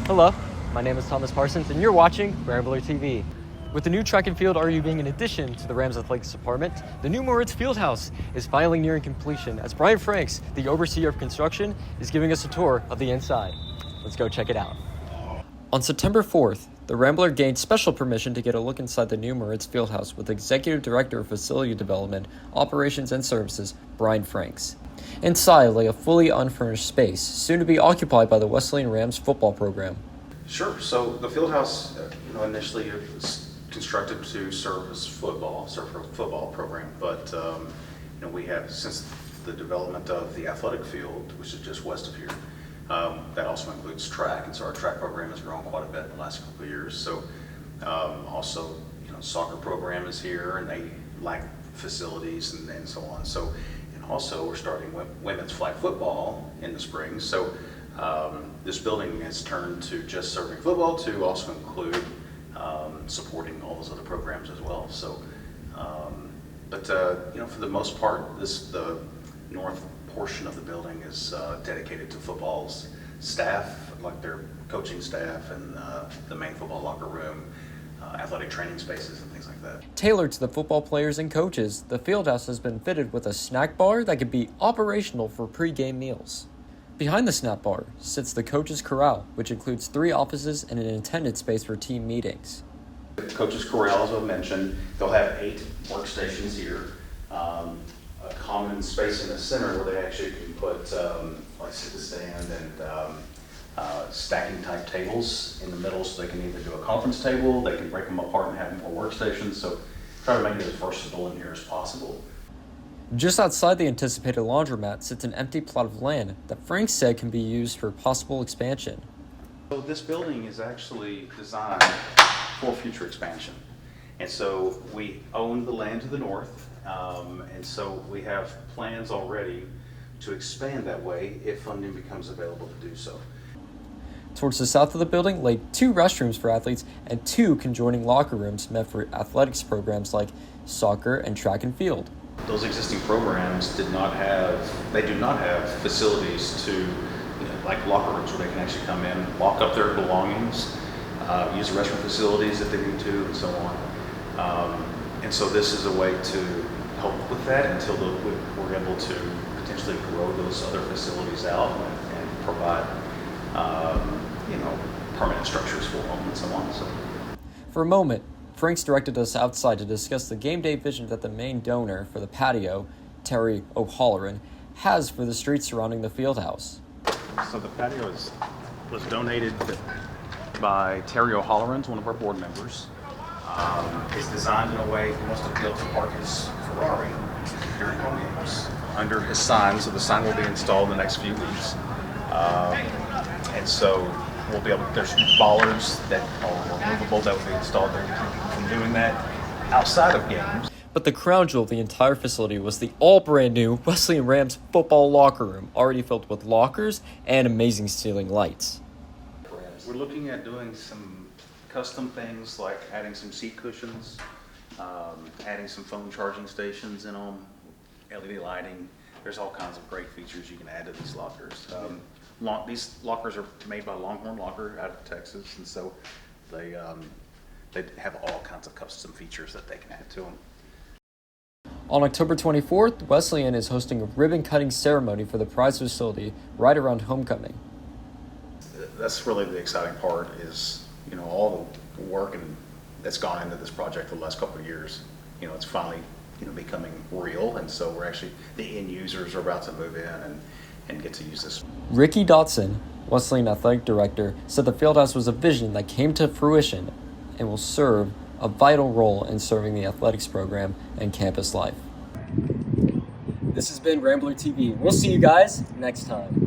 Hello, my name is Thomas Parsons, and you're watching Rambler TV. With the new track and field already being an addition to the Rams Athletics department, the new Moritz Fieldhouse is finally nearing completion as Brian Franks, the overseer of construction, is giving us a tour of the inside. Let's go check it out. On September 4th, the Rambler gained special permission to get a look inside the new Moritz Fieldhouse with Executive Director of Facility Development, Operations and Services, Brian Franks. Inside lay a fully unfurnished space, soon to be occupied by the Wesleyan Rams football program. Sure. So the Fieldhouse, initially it was constructed to serve as for a football program, but we have, since the development of the athletic field, which is just west of here, that also includes track, and so our track program has grown quite a bit in the last couple of years. So also, soccer program is here, and they lack facilities and so on. So, and also we're starting women's flag football in the spring. So this building has turned to just serving football to also include supporting all those other programs as well. So, for the most part, the north portion of the building is dedicated to football's staff, like their coaching staff and the main football locker room, athletic training spaces and things like that. Tailored to the football players and coaches, the Fieldhouse has been fitted with a snack bar that could be operational for pre-game meals. Behind the snack bar sits the coach's corral, which includes 3 offices and an attendance space for team meetings. The coach's corral, as I mentioned, they'll have 8 workstations here. A common space in the center where they actually can put like sit-to-stand and stacking type tables in the middle, so they can either do a conference table, they can break them apart and have more workstations. So try to make it as versatile in here as possible. Just outside the anticipated laundromat sits an empty plot of land that Frank said can be used for possible expansion. So this building is actually designed for future expansion. And so we own the land to the north, and so we have plans already to expand that way if funding becomes available to do so. Towards the south of the building lay 2 restrooms for athletes and 2 conjoining locker rooms meant for athletics programs like soccer and track and field. Those existing programs do not have facilities to, like locker rooms where they can actually come in, lock up their belongings, use the restroom facilities if they need to, and so on. And so this is a way to help with that until we're able to potentially grow those other facilities out and provide, permanent structures for them and so on. So. For a moment, Franks directed us outside to discuss the game day vision that the main donor for the patio, Terry O'Halloran, has for the streets surrounding the Fieldhouse. So the patio was donated by Terry O'Halloran, one of our board members. It's designed in a way he wants to be able to park his Ferrari during home games under his sign, so the sign will be installed in the next few weeks. And so we'll be able, there's bollards that are removable that will be installed there to keep people from doing that outside of games. But the crown jewel of the entire facility was the all brand new Wesleyan Rams football locker room, already filled with lockers and amazing ceiling lights. We're looking at doing some custom things like adding some seat cushions, adding some phone charging stations in them, LED lighting. There's all kinds of great features you can add to these lockers. These lockers are made by Longhorn Locker out of Texas, and so they have all kinds of custom features that they can add to them. On October 24th, Wesleyan is hosting a ribbon-cutting ceremony for the prize facility right around homecoming. That's really the exciting part is, all the work that's gone into this project for the last couple of years. It's finally, becoming real, and so the end users are about to move in and get to use this. Ricky Dotson, Wesleyan Athletic Director, said the Fieldhouse was a vision that came to fruition and will serve a vital role in serving the athletics program and campus life. This has been Rambler TV. We'll see you guys next time.